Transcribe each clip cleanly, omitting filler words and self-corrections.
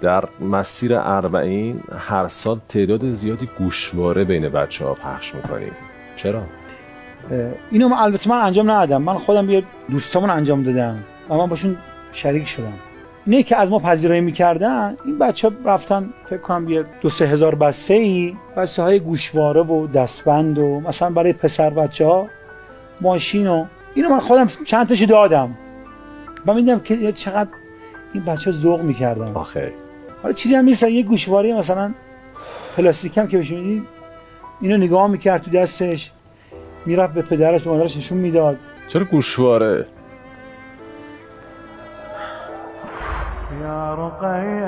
در مسیر اربعین هر سال تعداد زیادی گوشواره بین بچه‌ها پخش می‌کنیم. چرا؟ اینو البته من انجام ندادم، من خودم یه دوستامون انجام دادم و من باشون شریک شدم. اینه که از ما پذیرایی می‌کردن، این بچه‌ها رفتن فکر کنم یه 2-3 هزار بسته‌های گوشواره و دستبند و مثلا برای پسر بچه‌ها ماشین و اینو من خودم چند تاشو دادم. و می‌دیدم که چقدر این بچه‌ها ذوق می‌کردن. آخه حالا چیزی هم نیست، یه گوشواره مثلا پلاستیکی هم که بهش می‌دی اینو نگاه می‌کرد تو دستش، میرفت به پدرش و مادرش نشون میداد. چرا گوشواره؟ یا رقیه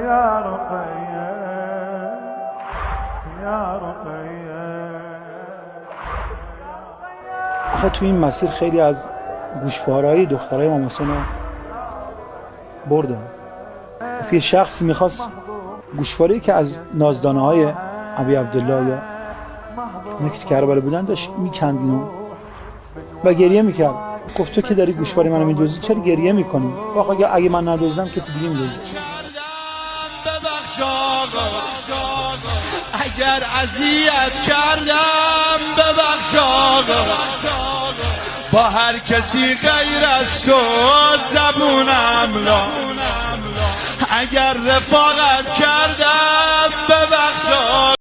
یا رقیه یا رقیه. آخه تو این مسیر خیلی از گوشوارهای دخترای امام حسین رو بردن. یه شخصی میخواست گوشواره‌ای که از نازدانه‌های ابی عبدالله یا اونایی که کربلا بودن داشت میکند اینو و گریه میکرد. گفت تو که داری گوشواره منو میدوزی چرا گریه میکنی؟ واقعا اگه من ندوزدم کسی دیگه میدوزه. اگر اذیت کردم ببخش آقا، با هر کسی غیر از تو زبونم لا، اگر رفاقت کردم ببخش آقا.